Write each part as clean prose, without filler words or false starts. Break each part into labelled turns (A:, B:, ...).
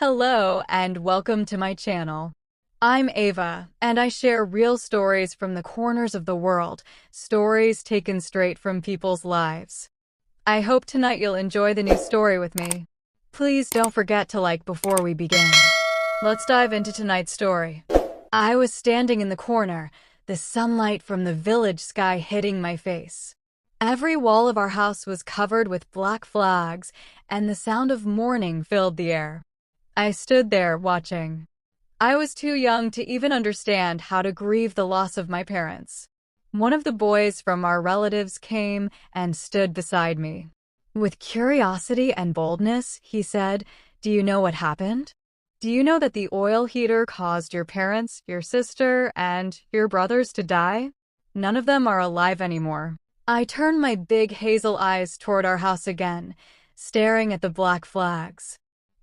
A: Hello and welcome to my channel. I'm Ava, and I share real stories from the corners of the world, stories taken straight from people's lives. I hope tonight you'll enjoy the new story with me. Please don't forget to like before we begin. Let's dive into tonight's story. I was standing in the corner, the sunlight from the village sky hitting my face. Every wall of our house was covered with black flags, and the sound of mourning filled the air. I stood there watching. I was too young to even understand how to grieve the loss of my parents. One of the boys from our relatives came and stood beside me. With curiosity and boldness, he said, "Do you know what happened? Do you know that the oil heater caused your parents, your sister, and your brothers to die? None of them are alive anymore." I turned my big hazel eyes toward our house again, staring at the black flags.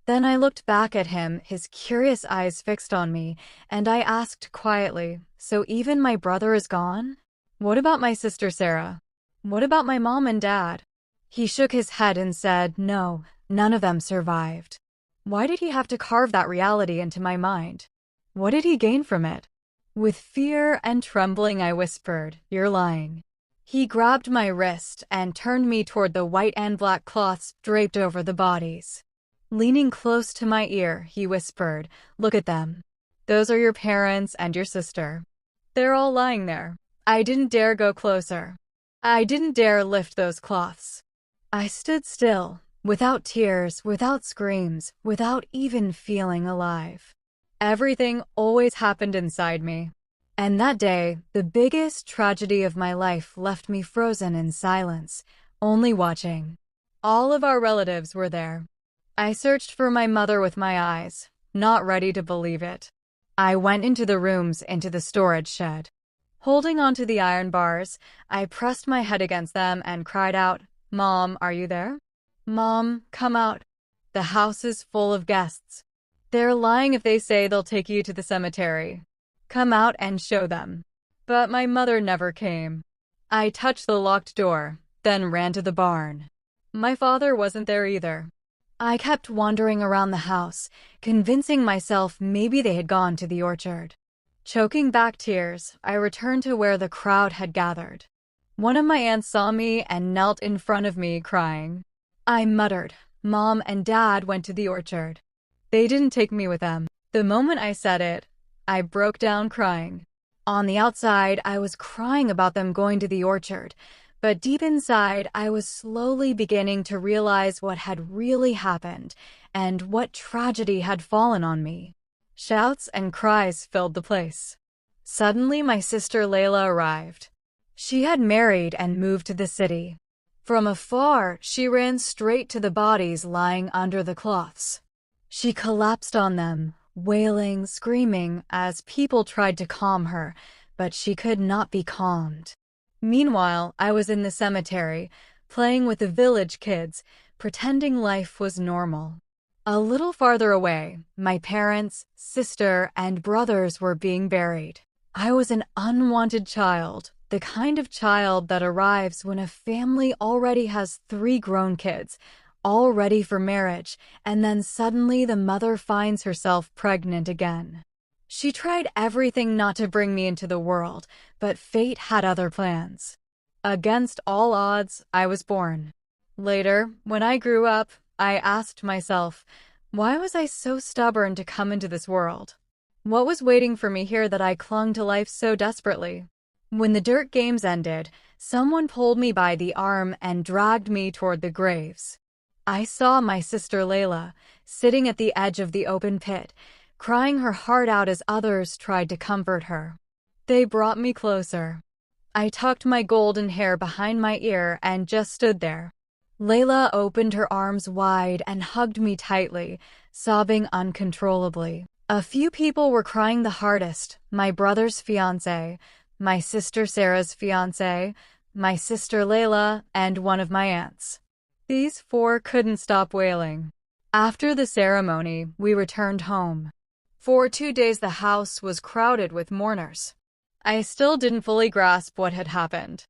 A: Then I looked back at him, his curious eyes fixed on me, and I asked quietly, "So even my brother is gone? What about my sister Sarah? What about my mom and dad?" He shook his head and said, "No, none of them survived." Why did he have to carve that reality into my mind? What did he gain from it? With fear and trembling, I whispered, "You're lying." He grabbed my wrist and turned me toward the white and black cloths draped over the bodies. Leaning close to my ear, he whispered, "Look at them. Those are your parents and your sister. They're all lying there." I didn't dare go closer. I didn't dare lift those cloths. I stood still, without tears, without screams, without even feeling alive. Everything always happened inside me. And that day, the biggest tragedy of my life left me frozen in silence, only watching. All of our relatives were there. I searched for my mother with my eyes, not ready to believe it. I went into the rooms, into the storage shed. Holding onto the iron bars, I pressed my head against them and cried out, "Mom, are you there? Mom, come out. The house is full of guests. They're lying if they say they'll take you to the cemetery. Come out and show them." But my mother never came. I touched the locked door, then ran to the barn. My father wasn't there either. I kept wandering around the house, convincing myself maybe they had gone to the orchard. Choking back tears, I returned to where the crowd had gathered. One of my aunts saw me and knelt in front of me, crying. I muttered, "Mom and Dad went to the orchard. They didn't take me with them." The moment I said it, I broke down crying. On the outside, I was crying about them going to the orchard, but deep inside, I was slowly beginning to realize what had really happened and what tragedy had fallen on me. Shouts and cries filled the place. Suddenly, my sister Layla arrived. She had married and moved to the city. From afar, she ran straight to the bodies lying under the cloths. She collapsed on them, wailing, screaming, as people tried to calm her, but she could not be calmed. Meanwhile, I was in the cemetery, playing with the village kids, pretending life was normal. A little farther away, my parents, sister, and brothers were being buried. I was an unwanted child, the kind of child that arrives when a family already has 3 grown kids, all ready for marriage, and then suddenly the mother finds herself pregnant again. She tried everything not to bring me into the world, but fate had other plans. Against all odds, I was born. Later, when I grew up, I asked myself, why was I so stubborn to come into this world? What was waiting for me here that I clung to life so desperately? When the dirt games ended, someone pulled me by the arm and dragged me toward the graves. I saw my sister Layla, sitting at the edge of the open pit, crying her heart out as others tried to comfort her. They brought me closer. I tucked my golden hair behind my ear and just stood there. Layla opened her arms wide and hugged me tightly, sobbing uncontrollably. A few people were crying the hardest: my brother's fiancé, my sister Sarah's fiancé, my sister Layla, and one of my aunts. These 4 couldn't stop wailing. After the ceremony, we returned home. For 2 days, the house was crowded with mourners. I still didn't fully grasp what had happened.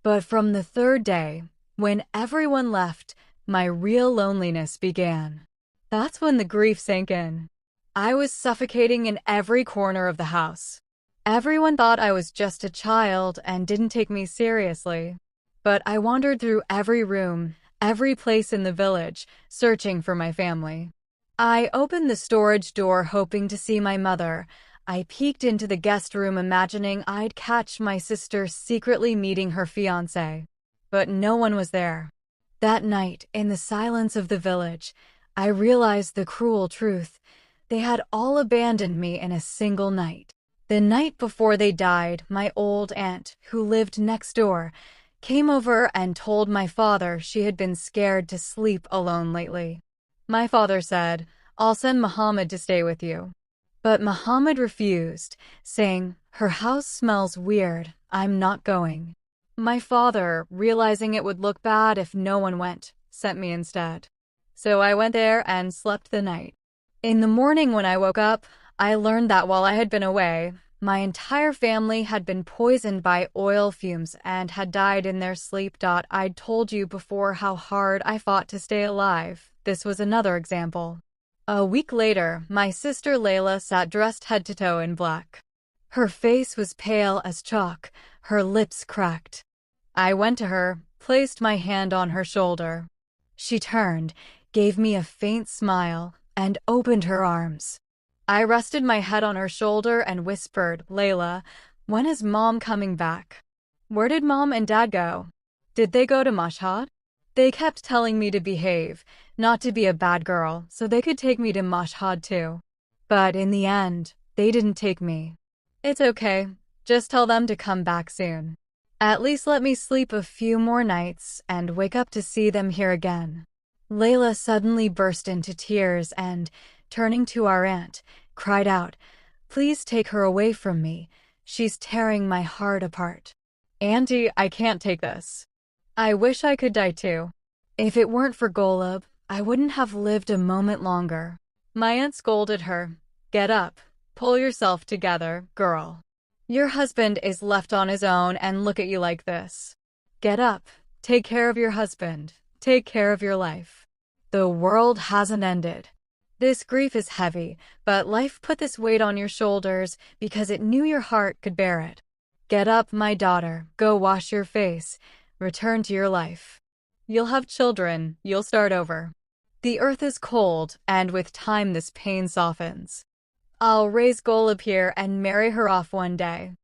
A: But from the 3rd day, when everyone left, my real loneliness began. That's when the grief sank in. I was suffocating in every corner of the house. Everyone thought I was just a child and didn't take me seriously. But I wandered through every room, every place in the village, searching for my family. I opened the storage door hoping to see my mother. I peeked into the guest room imagining I'd catch my sister secretly meeting her fiancé. But no one was there. That night, in the silence of the village, I realized the cruel truth. They had all abandoned me in a single night. The night before they died, my old aunt, who lived next door, came over and told my father she had been scared to sleep alone lately. My father said, "I'll send Muhammad to stay with you." But Muhammad refused, saying, "Her house smells weird, I'm not going." My father, realizing it would look bad if no one went, sent me instead. So I went there and slept the night. In the morning when I woke up, I learned that while I had been away, my entire family had been poisoned by oil fumes and had died in their sleep. I'd told you before how hard I fought to stay alive. This was another example. A week later, my sister Layla sat dressed head to toe in black. Her face was pale as chalk, her lips cracked. I went to her, placed my hand on her shoulder. She turned, gave me a faint smile, and opened her arms. I rested my head on her shoulder and whispered, "Layla, when is Mom coming back?" "Where did Mom and Dad go?" "Did they go to Mashhad?" "They kept telling me to behave, not to be a bad girl, so they could take me to Mashhad too. But in the end, they didn't take me." "It's okay. Just tell them to come back soon. At least let me sleep a few more nights and wake up to see them here again." Layla suddenly burst into tears and, turning to our aunt, cried out, "Please take her away from me. She's tearing my heart apart." "Auntie, I can't take this. I wish I could die too. If it weren't for Golub, I wouldn't have lived a moment longer." My aunt scolded her. "Get up. Pull yourself together, girl. Your husband is left on his own and look at you like this. Get up. Take care of your husband. Take care of your life. The world hasn't ended. This grief is heavy, but life put this weight on your shoulders because it knew your heart could bear it. Get up, my daughter. Go wash your face. Return to your life. You'll have children. You'll start over. The earth is cold, and with time this pain softens. I'll raise Golub here and marry her off one day."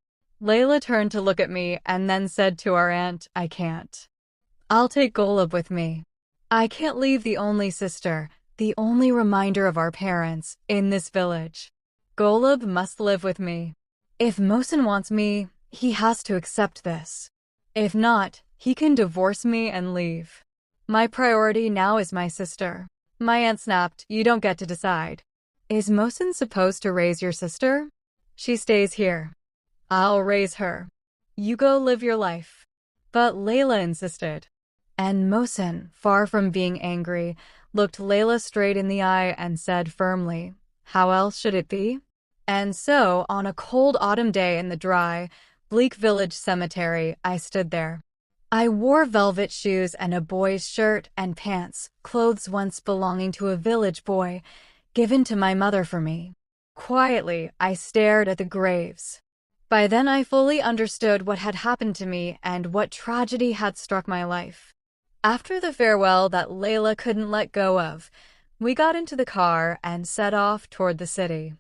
A: Layla turned to look at me and then said to our aunt, "I can't. I'll take Golub with me. I can't leave the only sister, the only reminder of our parents, in this village. Golub must live with me. If Mohsen wants me, he has to accept this. If not, he can divorce me and leave. My priority now is my sister." My aunt snapped, "You don't get to decide. Is Mohsen supposed to raise your sister? She stays here. I'll raise her. You go live your life." But Layla insisted. And Mohsen, far from being angry, looked Layla straight in the eye and said firmly, "How else should it be?" And so, on a cold autumn day in the dry, bleak village cemetery, I stood there. I wore velvet shoes and a boy's shirt and pants, clothes once belonging to a village boy, given to my mother for me. Quietly, I stared at the graves. By then I fully understood what had happened to me and what tragedy had struck my life. After the farewell that Layla couldn't let go of, we got into the car and set off toward the city.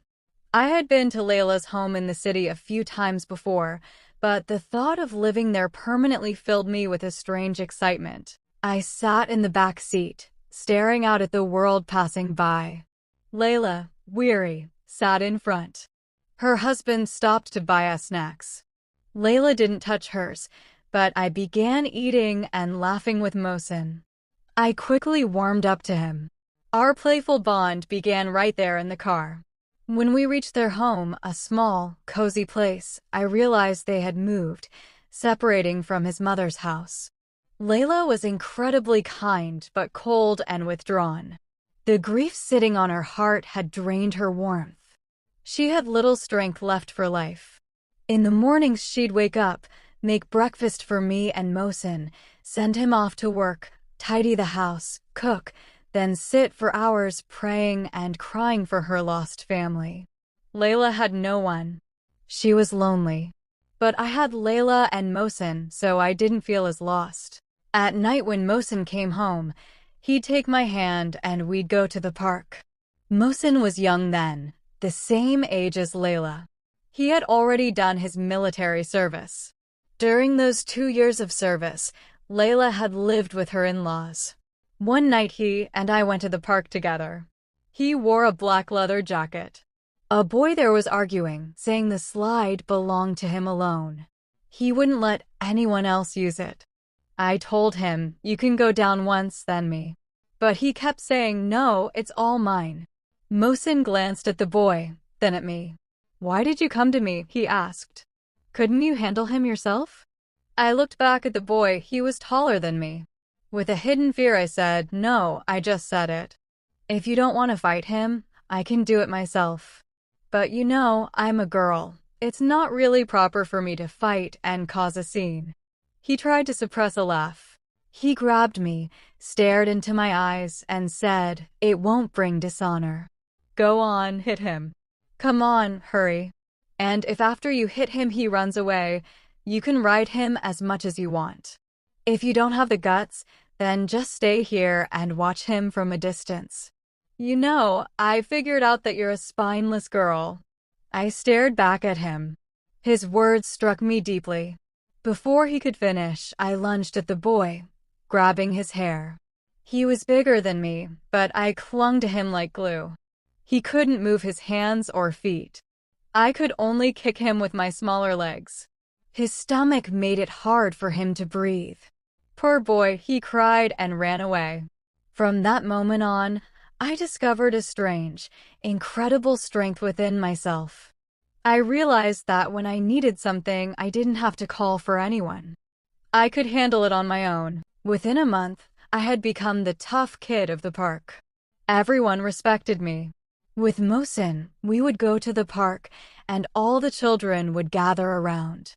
A: I had been to Layla's home in the city a few times before, but the thought of living there permanently filled me with a strange excitement. I sat in the back seat, staring out at the world passing by. Layla, weary, sat in front. Her husband stopped to buy us snacks. Layla didn't touch hers, but I began eating and laughing with Mohsen. I quickly warmed up to him. Our playful bond began right there in the car. When we reached their home, a small, cozy place, I realized they had moved, separating from his mother's house. Layla was incredibly kind but cold and withdrawn. The grief sitting on her heart had drained her warmth. She had little strength left for life. In the mornings she'd wake up, make breakfast for me and Mohsen, send him off to work, tidy the house, cook, then sit for hours praying and crying for her lost family. Layla had no one. She was lonely. But I had Layla and Mohsen, so I didn't feel as lost. At night when Mohsen came home, he'd take my hand and we'd go to the park. Mohsen was young then, the same age as Layla. He had already done his military service. During those 2 years of service, Layla had lived with her in-laws. One night he and I went to the park together. He wore a black leather jacket. A boy there was arguing, saying the slide belonged to him alone. He wouldn't let anyone else use it. I told him, "You can go down once, then me." But he kept saying, "No, it's all mine." Mohsen glanced at the boy, then at me. "Why did you come to me?" he asked. "Couldn't you handle him yourself?" I looked back at the boy. He was taller than me. With a hidden fear, I said, "No, I just said it. If you don't want to fight him, I can do it myself. But you know, I'm a girl. It's not really proper for me to fight and cause a scene." He tried to suppress a laugh. He grabbed me, stared into my eyes, and said, "It won't bring dishonor. Go on, hit him. Come on, hurry. And if after you hit him he runs away, you can ride him as much as you want. If you don't have the guts, then just stay here and watch him from a distance. You know, I figured out that you're a spineless girl." I stared back at him. His words struck me deeply. Before he could finish, I lunged at the boy, grabbing his hair. He was bigger than me, but I clung to him like glue. He couldn't move his hands or feet. I could only kick him with my smaller legs. His stomach made it hard for him to breathe. Poor boy, he cried and ran away. From that moment on, I discovered a strange, incredible strength within myself. I realized that when I needed something, I didn't have to call for anyone. I could handle it on my own. Within a month, I had become the tough kid of the park. Everyone respected me. With Mohsen, we would go to the park, and all the children would gather around.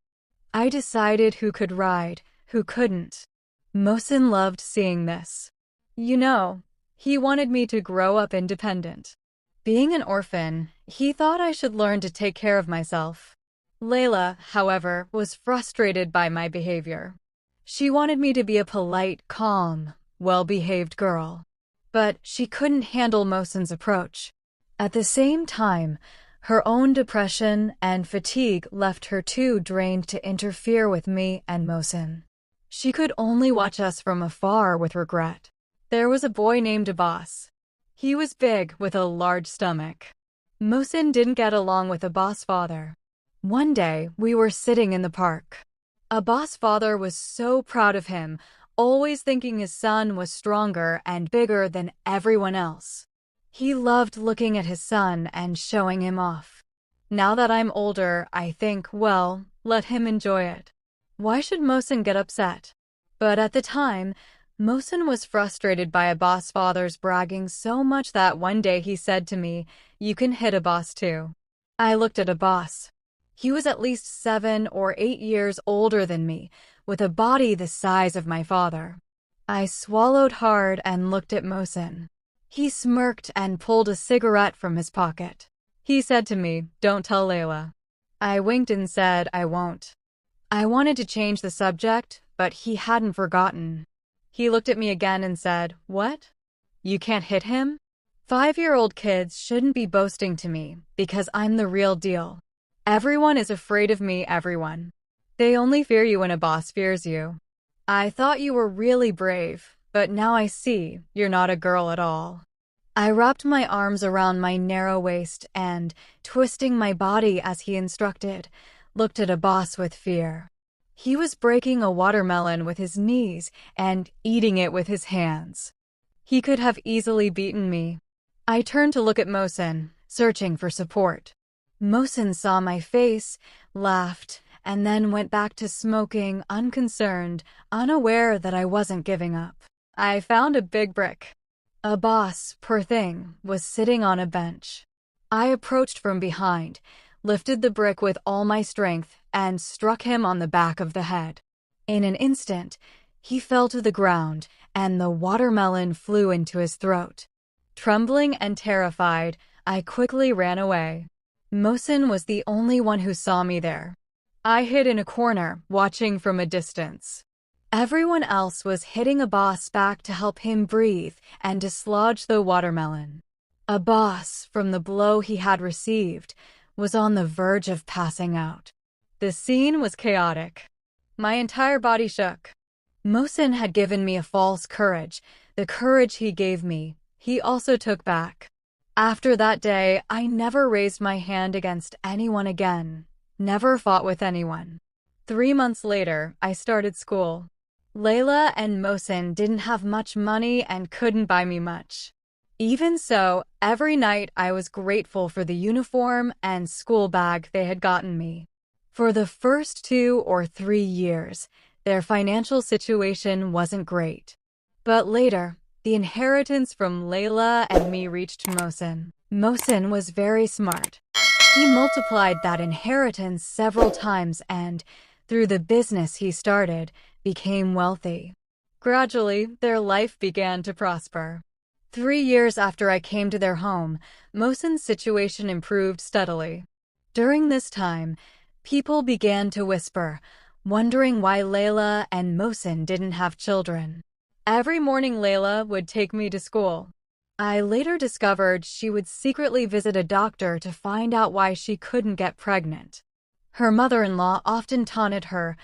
A: I decided who could ride, who couldn't. Mohsen loved seeing this. You know, he wanted me to grow up independent. Being an orphan, he thought I should learn to take care of myself. Layla, however, was frustrated by my behavior. She wanted me to be a polite, calm, well-behaved girl. But she couldn't handle Mohsen's approach. At the same time, her own depression and fatigue left her too drained to interfere with me and Mohsen. She could only watch us from afar with regret. There was a boy named Abbas. He was big with a large stomach. Mohsen didn't get along with Abbas' father. One day, we were sitting in the park. Abbas' father was so proud of him, always thinking his son was stronger and bigger than everyone else. He loved looking at his son and showing him off. Now that I'm older, I think, well, let him enjoy it. Why should Mohsen get upset? But at the time, Mohsen was frustrated by Abbas' father's bragging so much that one day he said to me, "You can hit Abbas too." I looked at Abbas. He was at least 7 or 8 years older than me, with a body the size of my father. I swallowed hard and looked at Mohsen. He smirked and pulled a cigarette from his pocket. He said to me, "Don't tell Layla." I winked and said, "I won't." I wanted to change the subject, but he hadn't forgotten. He looked at me again and said, "What? You can't hit him?" 5-year-old kids shouldn't be boasting to me, because I'm the real deal. Everyone is afraid of me, everyone. They only fear you when a boss fears you. I thought you were really brave, but now I see you're not a girl at all. I wrapped my arms around my narrow waist and, twisting my body as he instructed, looked at Abbas with fear. He was breaking a watermelon with his knees and eating it with his hands. He could have easily beaten me. I turned to look at Mohsen, searching for support. Mohsen saw my face, laughed, and then went back to smoking, unconcerned, unaware that I wasn't giving up. I found a big brick. Abbas, poor thing, was sitting on a bench. I approached from behind, lifted the brick with all my strength, and struck him on the back of the head. In an instant, he fell to the ground, and the watermelon flew into his throat. Trembling and terrified, I quickly ran away. Mohsen was the only one who saw me there. I hid in a corner, watching from a distance. Everyone else was hitting Abbas back to help him breathe and dislodge the watermelon. Abbas, from the blow he had received, was on the verge of passing out. The scene was chaotic. My entire body shook. Mohsen had given me a false courage. The courage he gave me, he also took back. After that day, I never raised my hand against anyone again, never fought with anyone. 3 months later, I started school. Layla and Mohsen didn't have much money and couldn't buy me much. Even so, every night I was grateful for the uniform and school bag they had gotten me. For the first 2 or 3 years, their financial situation wasn't great. But later, the inheritance from Layla and me reached Mohsen. Mohsen was very smart. He multiplied that inheritance several times and, through the business he started, became wealthy. Gradually, their life began to prosper. 3 years after I came to their home, Mohsen's situation improved steadily. During this time, people began to whisper, wondering why Layla and Mohsen didn't have children. Every morning Layla would take me to school. I later discovered she would secretly visit a doctor to find out why she couldn't get pregnant. Her mother-in-law often taunted her,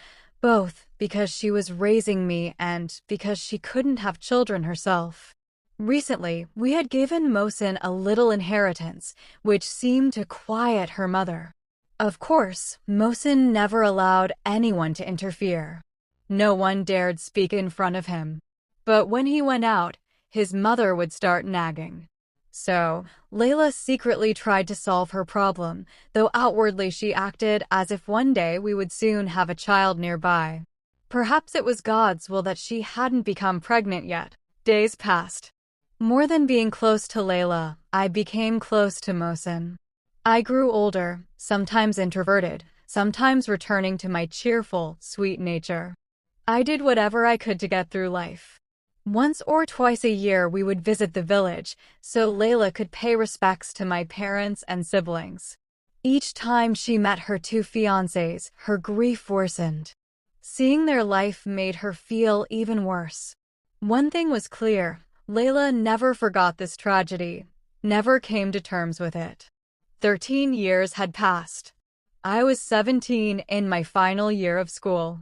A: both because she was raising me and because she couldn't have children herself. Recently, we had given Mohsen a little inheritance, which seemed to quiet her mother. Of course, Mohsen never allowed anyone to interfere. No one dared speak in front of him. But when he went out, his mother would start nagging. So, Layla secretly tried to solve her problem, though outwardly she acted as if one day we would soon have a child nearby. Perhaps it was God's will that she hadn't become pregnant yet. Days passed. More than being close to Layla, I became close to Mohsen. I grew older, sometimes introverted, sometimes returning to my cheerful, sweet nature. I did whatever I could to get through life. Once or twice a year we would visit the village, so Layla could pay respects to my parents and siblings. Each time she met her 2 fiancés, her grief worsened. Seeing their life made her feel even worse. One thing was clear, Layla never forgot this tragedy, never came to terms with it. 13 years had passed. I was 17 in my final year of school.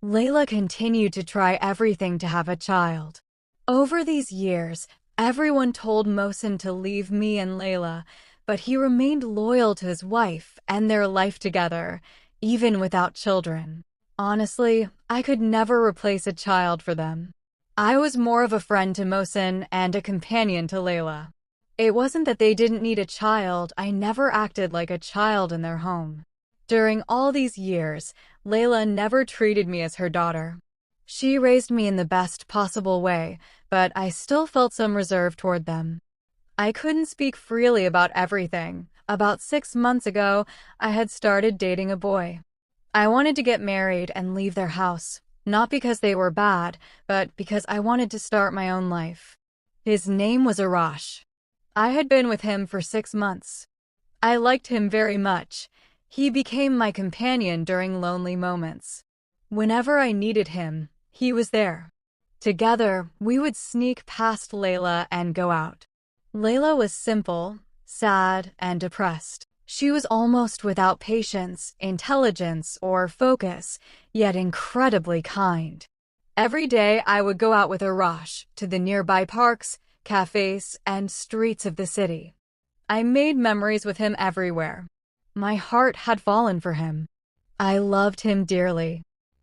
A: Layla continued to try everything to have a child. Over these years, everyone told Mohsen to leave me and Layla, but he remained loyal to his wife and their life together, even without children. Honestly, I could never replace a child for them. I was more of a friend to Mohsen and a companion to Layla. It wasn't that they didn't need a child, I never acted like a child in their home. During all these years, Layla never treated me as her daughter. She raised me in the best possible way, but I still felt some reserve toward them. I couldn't speak freely about everything. About 6 months ago, I had started dating a boy. I wanted to get married and leave their house, not because they were bad, but because I wanted to start my own life. His name was Arash. I had been with him for 6 months. I liked him very much. He became my companion during lonely moments. Whenever I needed him, he was there. Together, we would sneak past Layla and go out. Layla was simple, sad, and depressed. She was almost without patience, intelligence, or focus, yet incredibly kind. Every day, I would go out with Arash to the nearby parks, cafes, and streets of the city. I made memories with him everywhere. My heart had fallen for him. I loved him dearly.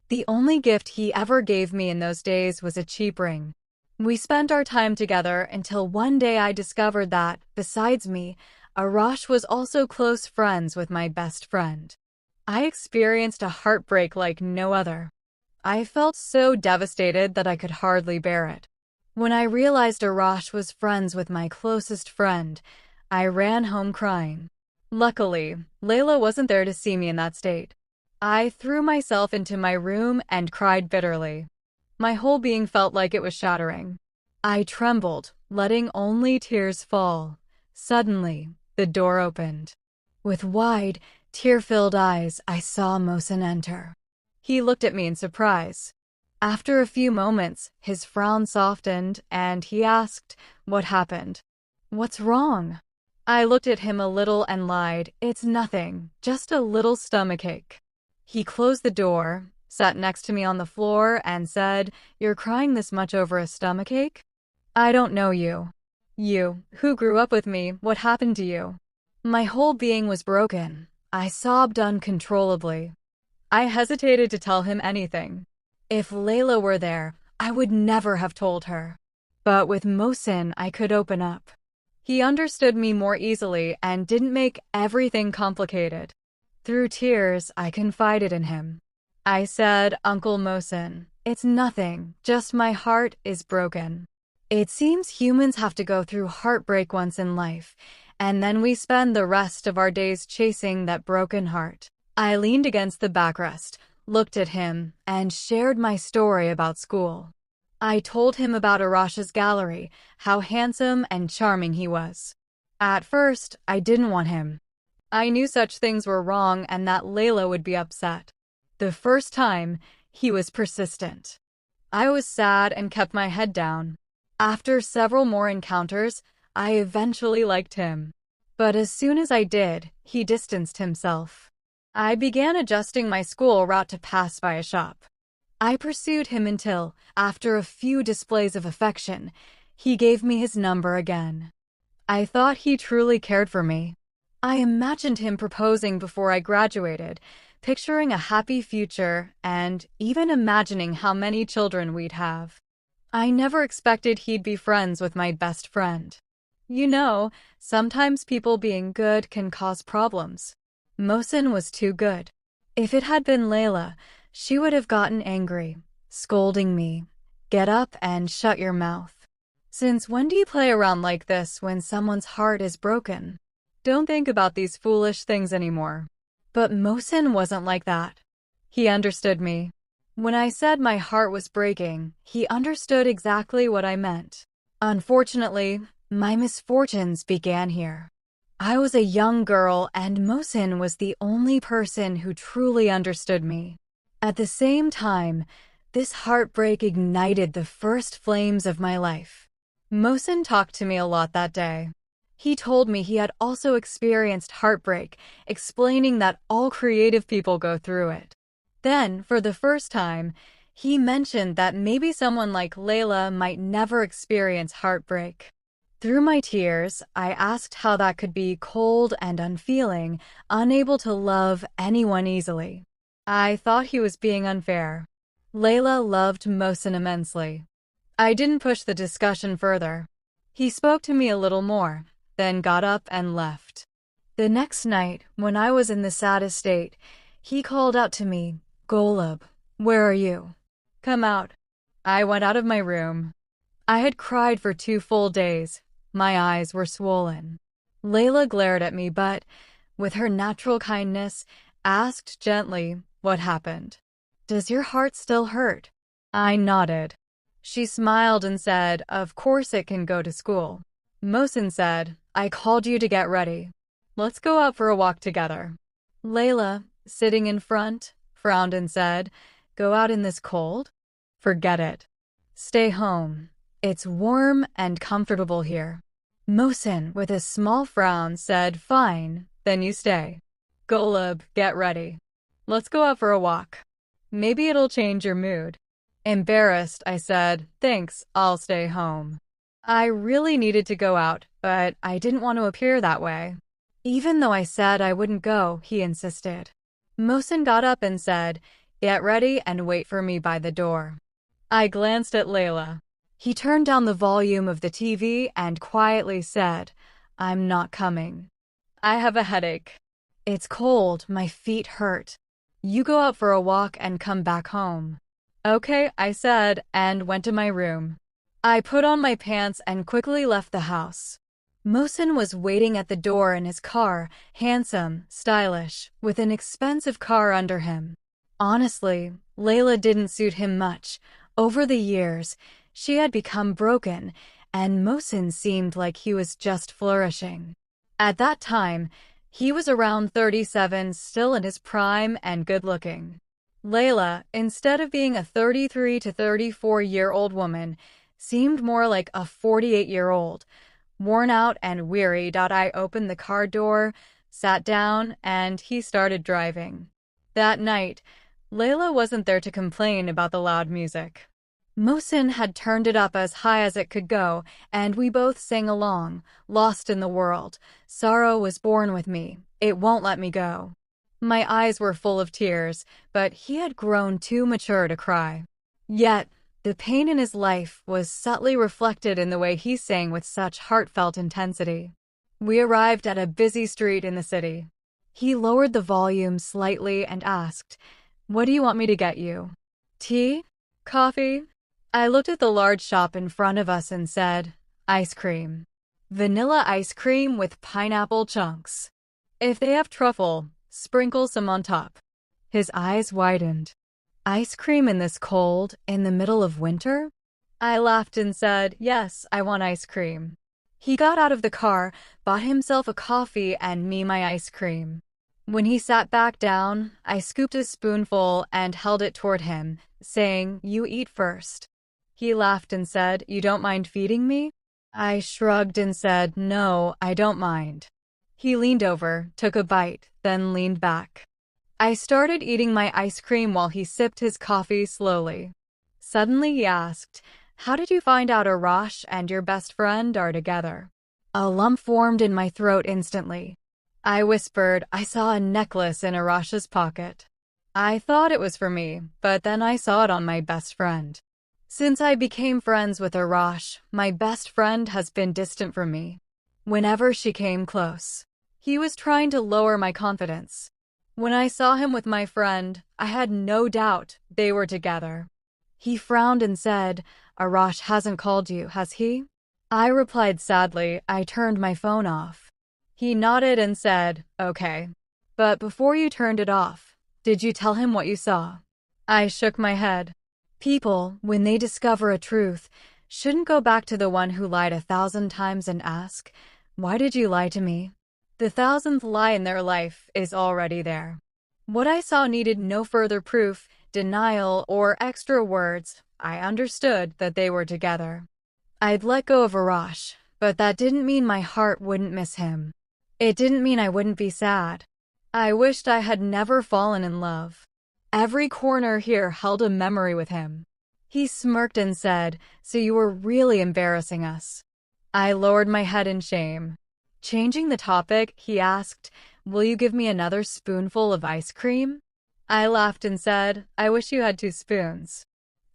A: The only gift he ever gave me in those days was a cheap ring. We spent our time together until one day I discovered that, besides me, Arash was also close friends with my best friend. I experienced a heartbreak like no other. I felt so devastated that I could hardly bear it. When I realized Arash was friends with my closest friend, I ran home crying. Luckily, Layla wasn't there to see me in that state. I threw myself into my room and cried bitterly. My whole being felt like it was shattering. I trembled, letting only tears fall. Suddenly, the door opened. With wide, tear-filled eyes, I saw Mohsen enter. He looked at me in surprise. After a few moments, his frown softened, and he asked, "What happened? What's wrong?" I looked at him a little and lied, "It's nothing, just a little stomachache." He closed the door, sat next to me on the floor, and said, "You're crying this much over a stomachache? I don't know you. You, who grew up with me, what happened to you?" My whole being was broken. I sobbed uncontrollably. I hesitated to tell him anything. If Layla were there, I would never have told her. But with Mohsen, I could open up. He understood me more easily and didn't make everything complicated. Through tears, I confided in him. I said, "Uncle Mohsen, it's nothing, just my heart is broken. It seems humans have to go through heartbreak once in life, and then we spend the rest of our days chasing that broken heart." I leaned against the backrest, looked at him, and shared my story about school. I told him about Arash's gallery, how handsome and charming he was. At first, I didn't want him. I knew such things were wrong and that Layla would be upset. The first time, he was persistent. I was sad and kept my head down. After several more encounters, I eventually liked him. But as soon as I did, he distanced himself. I began adjusting my school route to pass by a shop. I pursued him until, after a few displays of affection, he gave me his number again. I thought he truly cared for me. I imagined him proposing before I graduated, picturing a happy future, and even imagining how many children we'd have. I never expected he'd be friends with my best friend. You know, sometimes people being good can cause problems. Mohsen was too good. If it had been Layla, she would have gotten angry, scolding me. "Get up and shut your mouth. Since when do you play around like this when someone's heart is broken? Don't think about these foolish things anymore." But Mohsen wasn't like that. He understood me. When I said my heart was breaking, he understood exactly what I meant. Unfortunately, my misfortunes began here. I was a young girl, and Mohsen was the only person who truly understood me. At the same time, this heartbreak ignited the first flames of my life. Mohsen talked to me a lot that day. He told me he had also experienced heartbreak, explaining that all creative people go through it. Then, for the first time, he mentioned that maybe someone like Layla might never experience heartbreak. Through my tears, I asked how that could be cold and unfeeling, unable to love anyone easily. I thought he was being unfair. Layla loved Mohsen immensely. I didn't push the discussion further. He spoke to me a little more, then got up and left. The next night, when I was in the saddest state, he called out to me, "Golub, where are you? Come out." I went out of my room. I had cried for 2 full days. My eyes were swollen. Layla glared at me, but, with her natural kindness, asked gently, "What happened? Does your heart still hurt?" I nodded. She smiled and said, "Of course it can go to school." Mohsen said, "I called you to get ready. Let's go out for a walk together." Layla, sitting in front, frowned and said, "Go out in this cold? Forget it. Stay home. It's warm and comfortable here." Mohsen, with a small frown, said, "Fine, then you stay. Golub, get ready. Let's go out for a walk. Maybe it'll change your mood." Embarrassed, I said, "Thanks, I'll stay home." I really needed to go out, but I didn't want to appear that way. Even though I said I wouldn't go, he insisted. Mohsen got up and said, "Get ready and wait for me by the door." I glanced at Layla. He turned down the volume of the TV and quietly said, "I'm not coming. I have a headache. It's cold, my feet hurt. You go out for a walk and come back home." "Okay," I said, and went to my room. I put on my pants and quickly left the house. Mohsen was waiting at the door in his car, handsome, stylish, with an expensive car under him. Honestly, Layla didn't suit him much, Over the years, she had become broken, and Mohsin seemed like he was just flourishing. At that time, he was around 37, still in his prime and good-looking. Layla, instead of being a 33 to 34-year-old woman, seemed more like a 48-year-old, worn out and weary. I opened the car door, sat down, and he started driving. That night, Layla wasn't there to complain about the loud music. Mohsin had turned it up as high as it could go, and we both sang along, lost in the world. Sorrow was born with me. It won't let me go. My eyes were full of tears, but he had grown too mature to cry. Yet, the pain in his life was subtly reflected in the way he sang with such heartfelt intensity. We arrived at a busy street in the city. He lowered the volume slightly and asked, "What do you want me to get you? Tea? Coffee?" I looked at the large shop in front of us and said, "Ice cream. Vanilla ice cream with pineapple chunks. If they have truffle, sprinkle some on top." His eyes widened. "Ice cream in this cold, in the middle of winter?" I laughed and said, "Yes, I want ice cream." He got out of the car, bought himself a coffee and me my ice cream. When he sat back down, I scooped a spoonful and held it toward him, saying, "You eat first." He laughed and said, "You don't mind feeding me?" I shrugged and said, "No, I don't mind." He leaned over, took a bite, then leaned back. I started eating my ice cream while he sipped his coffee slowly. Suddenly he asked, "How did you find out Arash and your best friend are together?" A lump formed in my throat instantly. I whispered, "I saw a necklace in Arash's pocket. I thought it was for me, but then I saw it on my best friend. Since I became friends with Arash, my best friend has been distant from me. Whenever she came close, he was trying to lower my confidence. When I saw him with my friend, I had no doubt they were together." He frowned and said, "Arash hasn't called you, has he?" I replied sadly. I turned my phone off. He nodded and said, "Okay. But before you turned it off, did you tell him what you saw?" I shook my head. People, when they discover a truth, shouldn't go back to the one who lied 1,000 times and ask, "Why did you lie to me?" The 1,000th lie in their life is already there. What I saw needed no further proof, denial, or extra words. I understood that they were together. I'd let go of Arash, but that didn't mean my heart wouldn't miss him. It didn't mean I wouldn't be sad. I wished I had never fallen in love. Every corner here held a memory with him. He smirked and said, "So you were really embarrassing us." I lowered my head in shame. Changing the topic, he asked, "Will you give me another spoonful of ice cream?" I laughed and said, "I wish you had 2 spoons."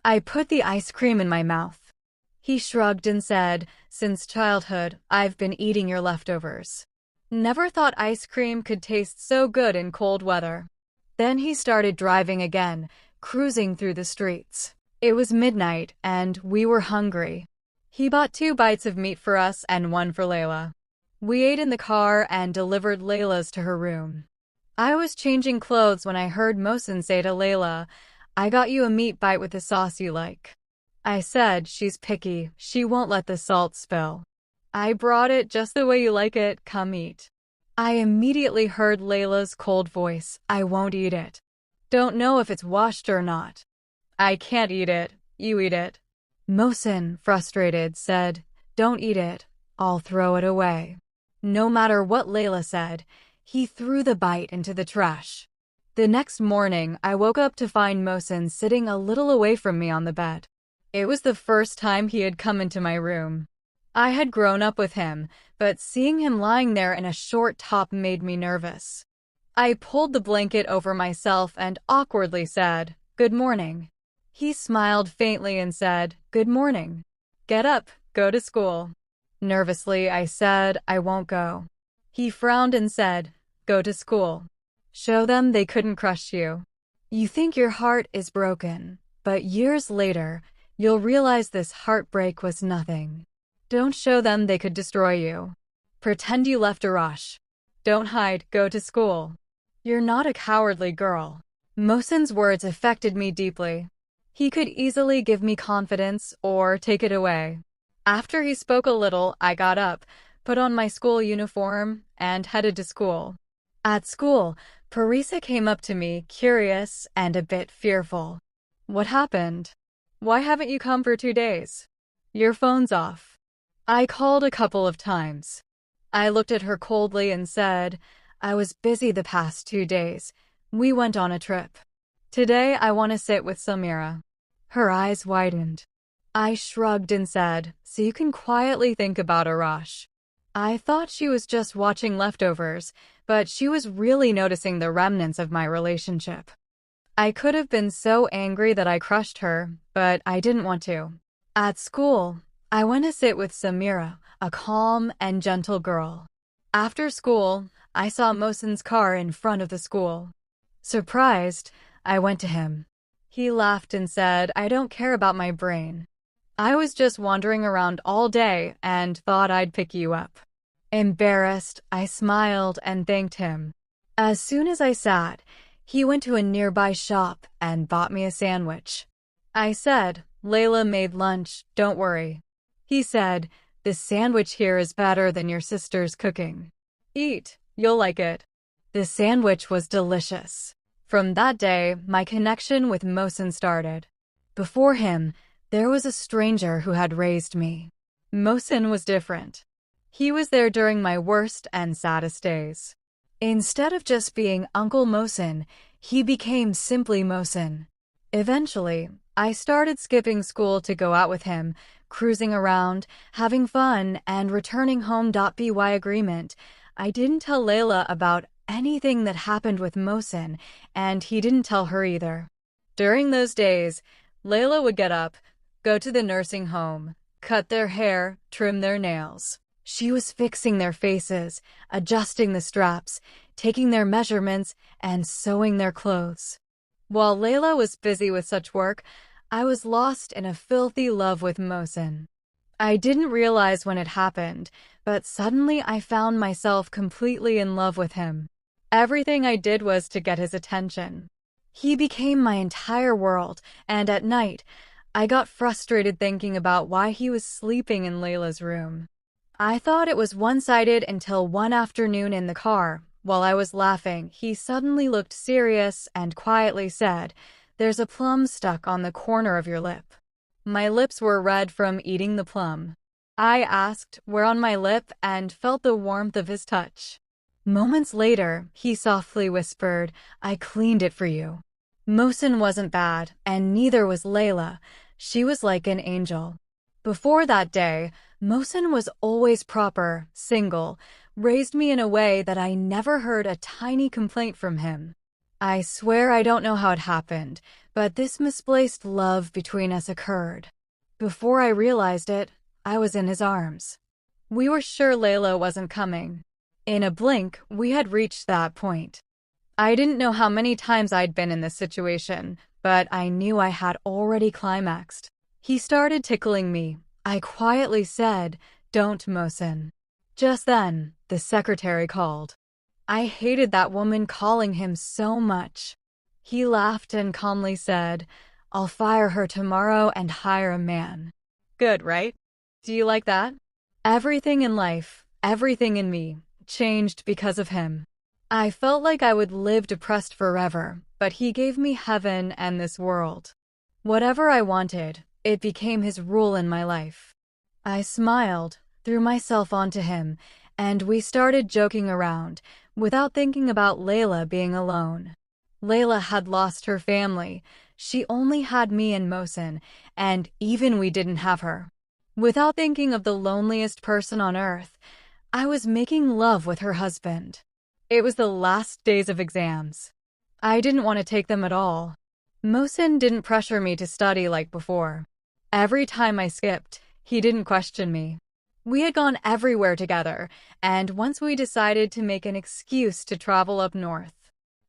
A: I put the ice cream in my mouth. He shrugged and said, "Since childhood, I've been eating your leftovers. Never thought ice cream could taste so good in cold weather." Then he started driving again, cruising through the streets. It was midnight, and we were hungry. He bought 2 bites of meat for us and 1 for Layla. We ate in the car and delivered Layla's to her room. I was changing clothes when I heard Mohsin say to Layla, "I got you a meat bite with the sauce you like." I said, "She's picky. She won't let the salt spill." "I brought it just the way you like it. Come eat." I immediately heard Layla's cold voice, "I won't eat it. Don't know if it's washed or not." "I can't eat it. You eat it." Mohsin, frustrated, said, "Don't eat it. I'll throw it away." No matter what Layla said, he threw the bite into the trash. The next morning, I woke up to find Mohsin sitting a little away from me on the bed. It was the first time he had come into my room. I had grown up with him, but seeing him lying there in a short top made me nervous. I pulled the blanket over myself and awkwardly said, "Good morning." He smiled faintly and said, "Good morning. Get up, go to school." Nervously, I said, "I won't go." He frowned and said, "Go to school. Show them they couldn't crush you. You think your heart is broken, but years later, you'll realize this heartbreak was nothing. Don't show them they could destroy you. Pretend you left Arash. Don't hide, go to school. You're not a cowardly girl." Mohsin's words affected me deeply. He could easily give me confidence or take it away. After he spoke a little, I got up, put on my school uniform, and headed to school. At school, Parisa came up to me, curious and a bit fearful. What happened? Why haven't you come for 2 days? Your phone's off. I called a couple of times. I looked at her coldly and said, I was busy the past 2 days. We went on a trip. Today I want to sit with Samira. Her eyes widened. I shrugged and said, so you can quietly think about Arash. I thought she was just watching Leftovers, but she was really noticing the remnants of my relationship. I could have been so angry that I crushed her, but I didn't want to. At school, I went to sit with Samira, a calm and gentle girl. After school, I saw Mohsin's car in front of the school. Surprised, I went to him. He laughed and said, I don't care about my brain. I was just wandering around all day and thought I'd pick you up. Embarrassed, I smiled and thanked him. As soon as I sat, he went to a nearby shop and bought me a sandwich. I said, Layla made lunch, don't worry. He said, this sandwich here is better than your sister's cooking. Eat, you'll like it. The sandwich was delicious. From that day, my connection with Mohsin started. Before him, there was a stranger who had raised me. Mohsin was different. He was there during my worst and saddest days. Instead of just being Uncle Mohsin, he became simply Mohsin. Eventually, I started skipping school to go out with him, cruising around, having fun, and returning home. By agreement, I didn't tell Layla about anything that happened with Mohsin, and he didn't tell her either. During those days, Layla would get up, go to the nursing home, cut their hair, trim their nails. She was fixing their faces, adjusting the straps, taking their measurements, and sewing their clothes. While Layla was busy with such work, I was lost in a filthy love with Mohsin. I didn't realize when it happened, but suddenly I found myself completely in love with him. Everything I did was to get his attention. He became my entire world, and at night, I got frustrated thinking about why he was sleeping in Layla's room. I thought it was one-sided until one afternoon in the car, while I was laughing, he suddenly looked serious and quietly said, There's a plum stuck on the corner of your lip. My lips were red from eating the plum. I asked where on my lip and felt the warmth of his touch. Moments later, he softly whispered, I cleaned it for you. Mohsin wasn't bad, and neither was Layla. She was like an angel. Before that day, Mohsin was always proper, single, raised me in a way that I never heard a tiny complaint from him. I swear I don't know how it happened, but this misplaced love between us occurred. Before I realized it, I was in his arms. We were sure Layla wasn't coming. In a blink, we had reached that point. I didn't know how many times I'd been in this situation, but I knew I had already climaxed. He started tickling me. I quietly said, Don't, Mohsin. Just then, the secretary called. I hated that woman calling him so much. He laughed and calmly said, I'll fire her tomorrow and hire a man. Good, right? Do you like that? Everything in life, everything in me, changed because of him. I felt like I would live depressed forever, but he gave me heaven and this world. Whatever I wanted, it became his rule in my life. I smiled, threw myself onto him, and we started joking around, without thinking about Layla being alone. Layla had lost her family. She only had me and Mohsin, and even we didn't have her. Without thinking of the loneliest person on earth, I was making love with her husband. It was the last days of exams. I didn't want to take them at all. Mohsin didn't pressure me to study like before. Every time I skipped, he didn't question me. We had gone everywhere together, and once we decided to make an excuse to travel up north.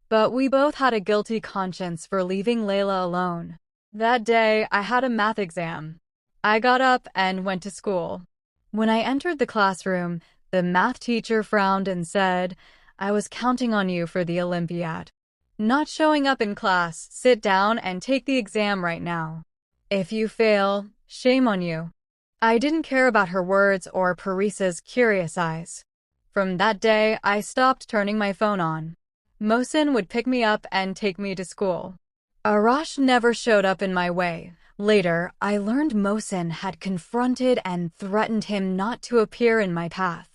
A: But we both had a guilty conscience for leaving Layla alone. That day, I had a math exam. I got up and went to school. When I entered the classroom, the math teacher frowned and said, I was counting on you for the Olympiad. Not showing up in class, sit down and take the exam right now. If you fail, shame on you. I didn't care about her words or Parisa's curious eyes. From that day, I stopped turning my phone on. Mohsen would pick me up and take me to school. Arash never showed up in my way. Later, I learned Mohsen had confronted and threatened him not to appear in my path.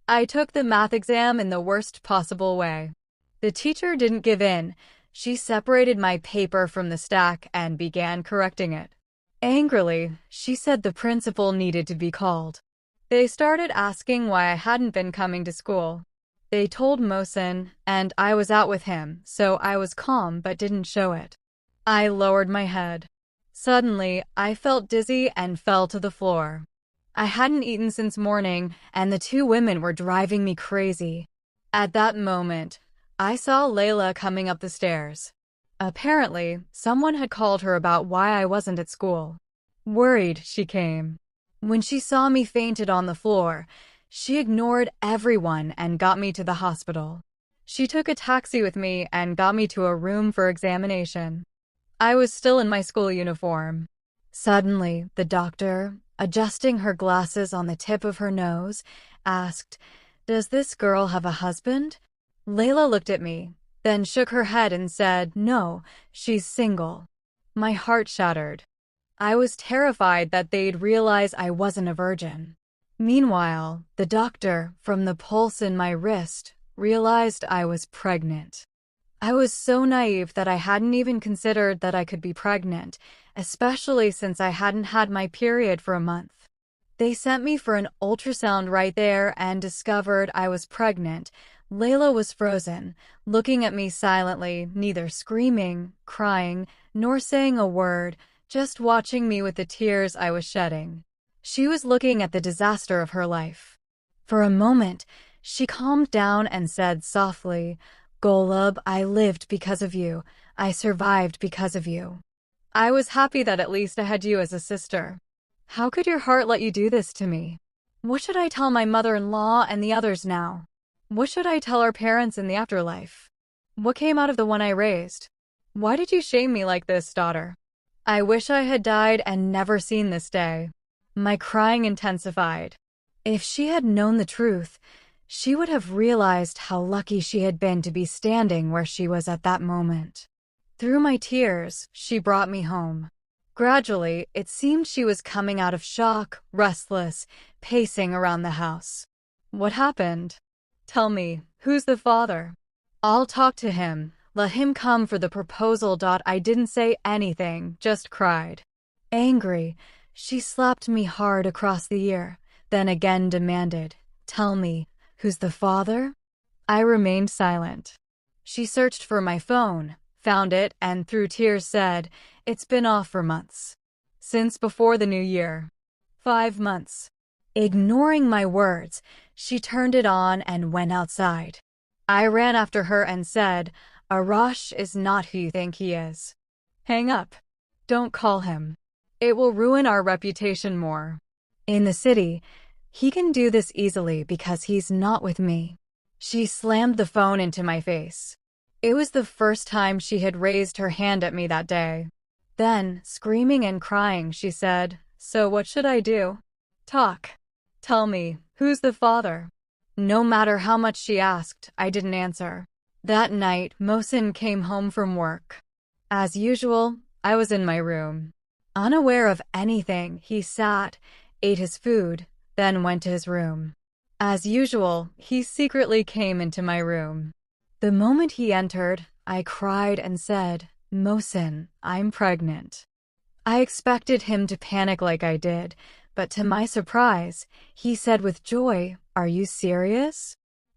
A: I took the math exam in the worst possible way. The teacher didn't give in. She separated my paper from the stack and began correcting it. Angrily, she said the principal needed to be called. They started asking why I hadn't been coming to school. They told Mohsen, and I was out with him, so I was calm but didn't show it. I lowered my head. Suddenly, I felt dizzy and fell to the floor. I hadn't eaten since morning, and the two women were driving me crazy. At that moment, I saw Layla coming up the stairs. Apparently, someone had called her about why I wasn't at school. Worried, she came. When she saw me fainted on the floor, she ignored everyone and got me to the hospital. She took a taxi with me and got me to a room for examination. I was still in my school uniform. Suddenly, the doctor, adjusting her glasses on the tip of her nose, asked, "Does this girl have a husband?" Layla looked at me, then shook her head and said, "No, she's single." My heart shattered. I was terrified that they'd realize I wasn't a virgin. Meanwhile, the doctor, from the pulse in my wrist, realized I was pregnant. I was so naive that I hadn't even considered that I could be pregnant, especially since I hadn't had my period for a month. They sent me for an ultrasound right there and discovered I was pregnant. Layla was frozen, looking at me silently, neither screaming, crying, nor saying a word, just watching me with the tears I was shedding. She was looking at the disaster of her life. For a moment, she calmed down and said softly, "Golub, I lived because of you. I survived because of you." I was happy that at least I had you as a sister. How could your heart let you do this to me? What should I tell my mother-in-law and the others now? What should I tell our parents in the afterlife? What came out of the one I raised? Why did you shame me like this, daughter? I wish I had died and never seen this day. My crying intensified. If she had known the truth, she would have realized how lucky she had been to be standing where she was at that moment. Through my tears, she brought me home. Gradually, it seemed she was coming out of shock, restless, pacing around the house. What happened? Tell me, who's the father? I'll talk to him. Let him come for the proposal. I didn't say anything, just cried. Angry, she slapped me hard across the ear, then again demanded, "Tell me, who's the father?" I remained silent. She searched for my phone, found it, and through tears said, "It's been off for months. Since before the new year. 5 months." Ignoring my words, she turned it on and went outside. I ran after her and said, "Arash is not who you think he is. Hang up. Don't call him. It will ruin our reputation more. In the city, he can do this easily because he's not with me." She slammed the phone into my face. It was the first time she had raised her hand at me that day. Then, screaming and crying, she said, "So what should I do? Talk. Tell me, who's the father?" No matter how much she asked, I didn't answer. That night, Mohsen came home from work. As usual, I was in my room. Unaware of anything, he sat, ate his food, then went to his room. As usual, he secretly came into my room. The moment he entered, I cried and said, "Mohsen, I'm pregnant." I expected him to panic like I did, but to my surprise, he said with joy, "Are you serious?"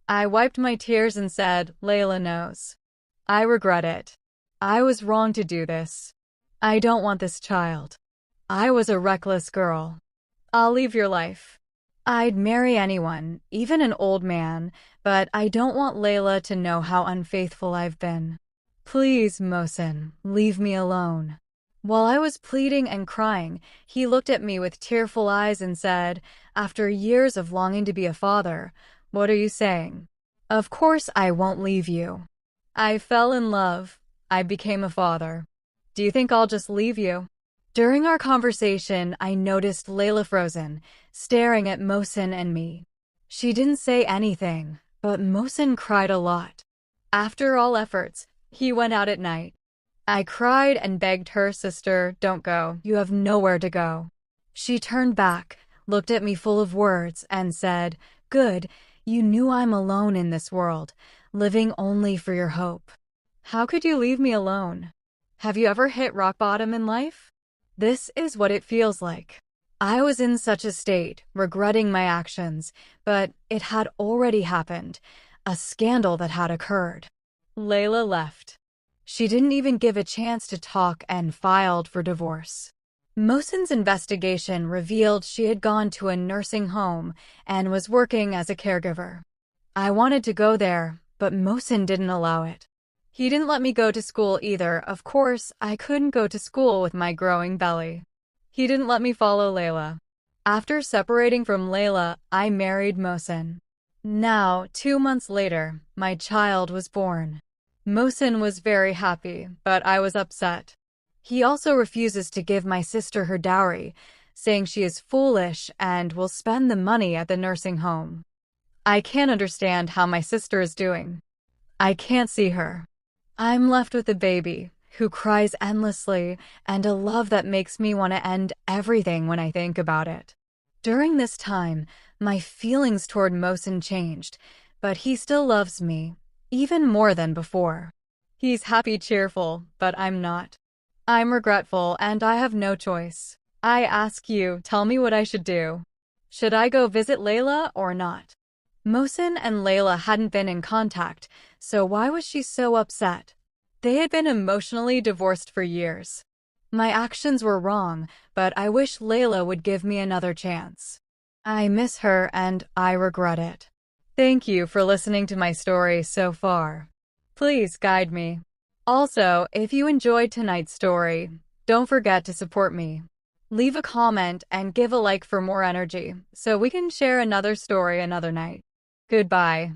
A: I wiped my tears and said, "Layla knows. I regret it. I was wrong to do this. I don't want this child. I was a reckless girl. I'll leave your life. I'd marry anyone, even an old man, but I don't want Layla to know how unfaithful I've been. Please, Mohsen, leave me alone." While I was pleading and crying, he looked at me with tearful eyes and said, "After years of longing to be a father, what are you saying? Of course I won't leave you. I fell in love. I became a father. Do you think I'll just leave you? During our conversation, I noticed Layla frozen, staring at Mohsen and me. She didn't say anything, but Mohsen cried a lot. After all efforts, he went out at night. I cried and begged her, "Sister, don't go. You have nowhere to go." She turned back, looked at me full of words, and said, "Good, you knew I'm alone in this world, living only for your hope. How could you leave me alone? Have you ever hit rock bottom in life? This is what it feels like." I was in such a state, regretting my actions, but it had already happened, a scandal that had occurred. Layla left. She didn't even give a chance to talk and filed for divorce. Mohsen's investigation revealed she had gone to a nursing home and was working as a caregiver. I wanted to go there, but Mohsen didn't allow it. He didn't let me go to school either. Of course, I couldn't go to school with my growing belly. He didn't let me follow Layla. After separating from Layla, I married Mohsen. Now, 2 months later, my child was born. Mohsen was very happy, but I was upset. He also refuses to give my sister her dowry, saying she is foolish and will spend the money at the nursing home. I can't understand how my sister is doing. I can't see her. I'm left with a baby who cries endlessly and a love that makes me want to end everything when I think about it. During this time, my feelings toward Mohsen changed, but he still loves me, even more than before. He's happy, cheerful, but I'm not. I'm regretful and I have no choice. I ask you, tell me what I should do. Should I go visit Layla or not? Mohsen and Layla hadn't been in contact, so why was she so upset? They had been emotionally divorced for years. My actions were wrong, but I wish Layla would give me another chance. I miss her and I regret it. Thank you for listening to my story so far. Please guide me. Also, if you enjoyed tonight's story, don't forget to support me. Leave a comment and give a like for more energy, so we can share another story another night. Goodbye.